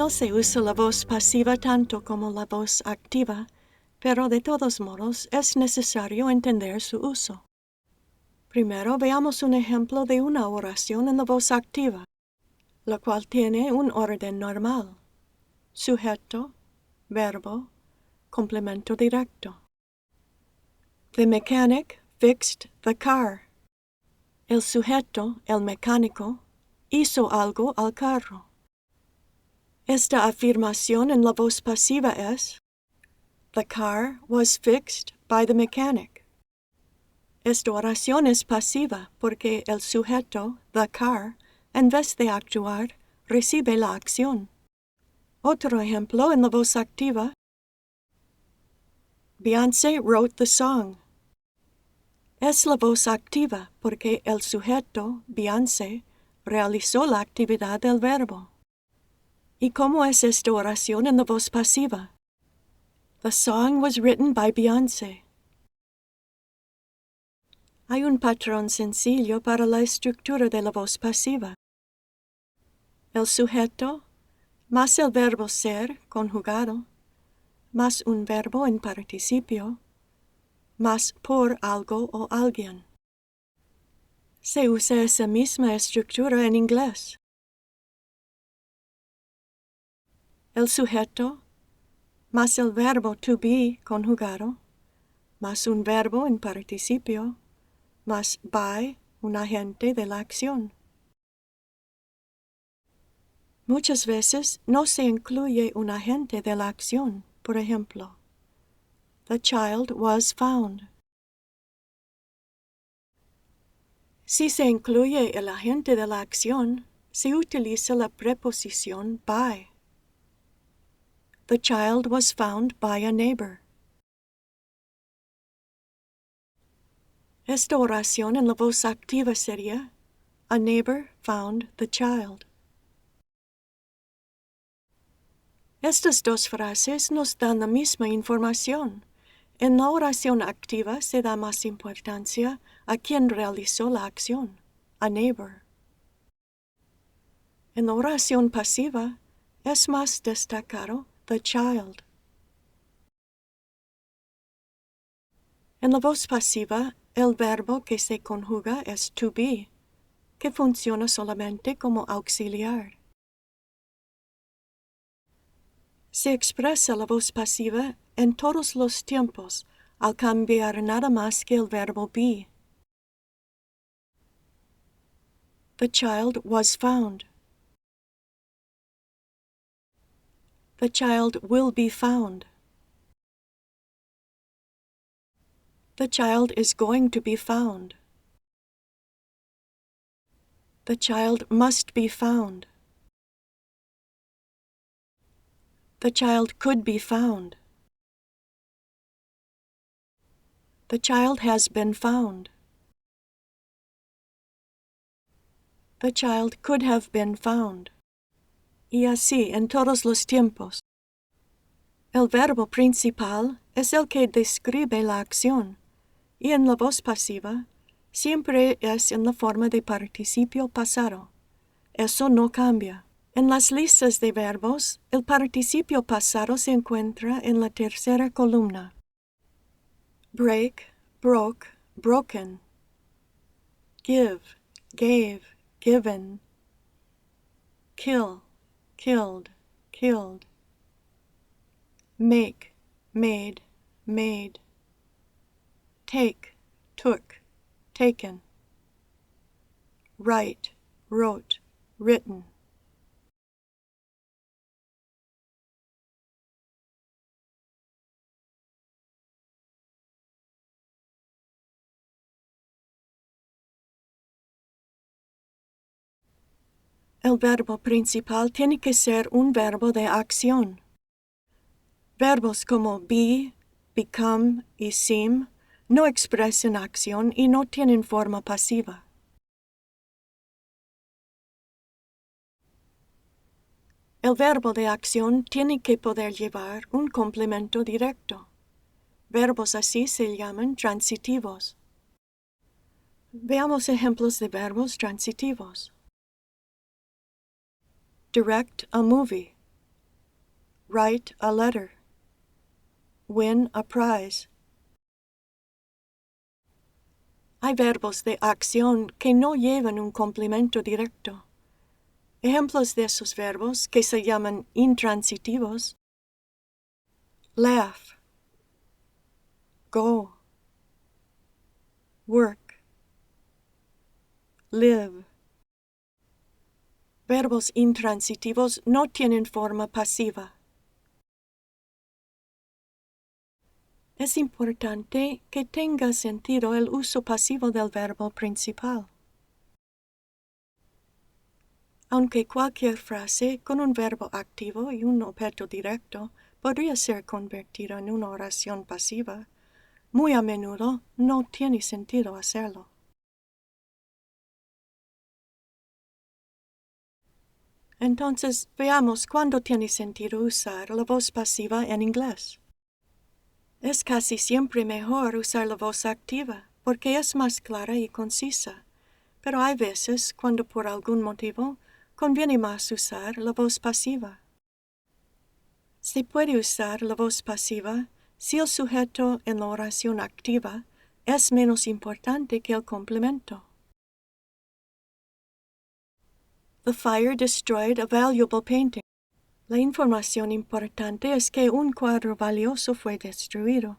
No se usa la voz pasiva tanto como la voz activa, pero de todos modos es necesario entender su uso. Primero veamos un ejemplo de una oración en la voz activa, la cual tiene un orden normal: sujeto, verbo, complemento directo. The mechanic fixed the car. El sujeto, el mecánico, hizo algo al carro. Esta afirmación en la voz pasiva es: The car was fixed by the mechanic. Esta oración es pasiva porque el sujeto, the car, en vez de actuar, recibe la acción. Otro ejemplo en la voz activa: Beyoncé wrote the song. Es la voz activa porque el sujeto, Beyoncé, realizó la actividad del verbo. ¿Y cómo es esta oración en la voz pasiva? The song was written by Beyoncé. Hay un patrón sencillo para la estructura de la voz pasiva. El sujeto, más el verbo ser conjugado, más un verbo en participio, más por algo o alguien. Se usa esa misma estructura en inglés. El sujeto, más el verbo to be conjugado, más un verbo en participio, más by, un agente de la acción. Muchas veces no se incluye un agente de la acción. Por ejemplo, the child was found. Si se incluye el agente de la acción, se utiliza la preposición by. The child was found by a neighbor. Esta oración en la voz activa sería: A neighbor found the child. Estas dos frases nos dan la misma información. En la oración activa se da más importancia a quien realizó la acción, a neighbor. En la oración pasiva es más destacado the child. En la voz pasiva, el verbo que se conjuga es to be, que funciona solamente como auxiliar. Se expresa la voz pasiva en todos los tiempos al cambiar nada más que el verbo be. The child was found. The child will be found. The child is going to be found. The child must be found. The child could be found. The child has been found. The child could have been found. Y así en todos los tiempos. El verbo principal es el que describe la acción, y en la voz pasiva siempre es en la forma de participio pasado. Eso no cambia. En las listas de verbos, el participio pasado se encuentra en la tercera columna. Break, broke, broken. Give, gave, given. Kill, killed, killed. Make, made, made. Take, took, taken. Write, wrote, written. El verbo principal tiene que ser un verbo de acción. Verbos como be, become y seem no expresan acción y no tienen forma pasiva. El verbo de acción tiene que poder llevar un complemento directo. Verbos así se llaman transitivos. Veamos ejemplos de verbos transitivos. Direct a movie. write a letter. Win a prize. Hay verbos de acción que no llevan un complemento directo. Ejemplos de esos verbos que se llaman intransitivos: laugh, go, work, live. Verbos intransitivos no tienen forma pasiva. Es importante que tenga sentido el uso pasivo del verbo principal. Aunque cualquier frase con un verbo activo y un objeto directo podría ser convertida en una oración pasiva, muy a menudo no tiene sentido hacerlo. Entonces, veamos cuándo tiene sentido usar la voz pasiva en inglés. Es casi siempre mejor usar la voz activa, porque es más clara y concisa, pero hay veces cuando por algún motivo conviene más usar la voz pasiva. Se puede usar la voz pasiva si el sujeto en la oración activa es menos importante que el complemento. The fire destroyed a valuable painting. La información importante es que un cuadro valioso fue destruido.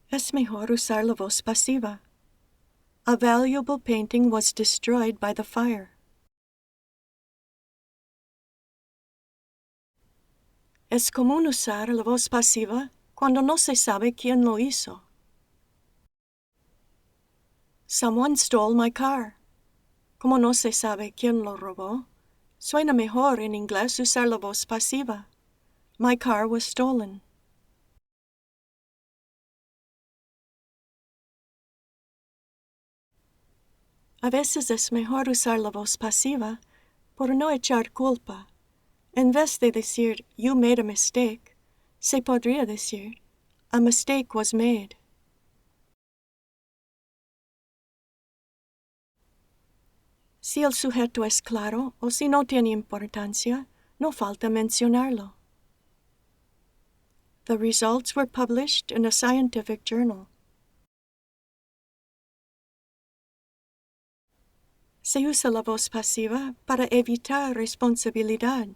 Es mejor usar la voz pasiva. A valuable painting was destroyed by the fire. Es común usar la voz pasiva cuando no se sabe quién lo hizo. Someone stole my car. Como no se sabe quién lo robó, suena mejor en inglés usar la voz pasiva. My car was stolen. A veces es mejor usar la voz pasiva por no echar culpa. En vez de decir, you made a mistake, se podría decir, a mistake was made. Si el sujeto es claro o si no tiene importancia, no falta mencionarlo. The results were published in a scientific journal. Se usa la voz pasiva para evitar responsabilidad.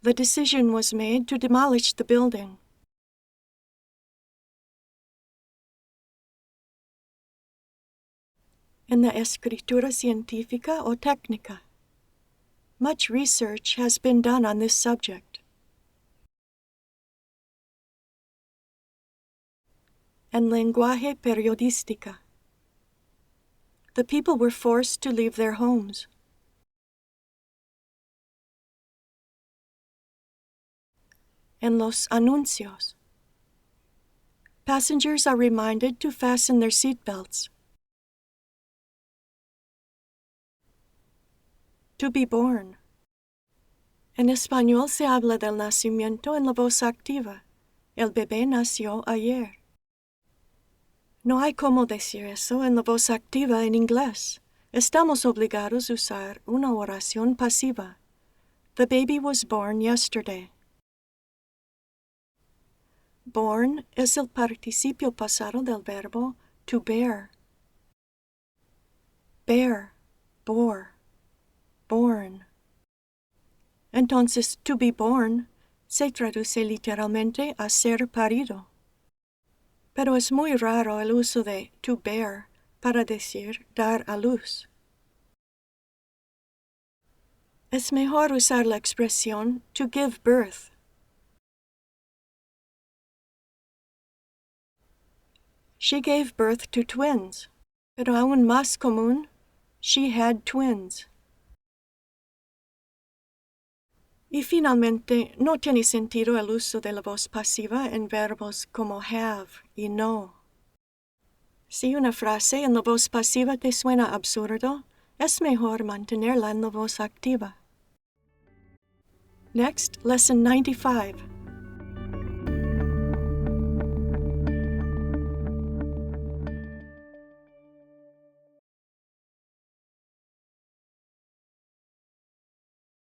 The decision was made to demolish the building. En la escritura científica o técnica. Much research has been done on this subject. En lenguaje periodística. The people were forced to leave their homes. En los anuncios. Passengers are reminded to fasten their seatbelts. To be born. En español se habla del nacimiento en la voz activa. El bebé nació ayer. No hay cómo decir eso en la voz activa en inglés. Estamos obligados a usar una oración pasiva. The baby was born yesterday. Born es el participio pasado del verbo to bear. Bear, bore, born. Entonces, to be born se traduce literalmente a ser parido. Pero es muy raro el uso de to bear para decir dar a luz. Es mejor usar la expresión to give birth. She gave birth to twins, pero aún más común, she had twins. Y finalmente, no tiene sentido el uso de la voz pasiva en verbos como have y know. Si una frase en la voz pasiva te suena absurdo, es mejor mantenerla en la voz activa. Next, Lesson 95.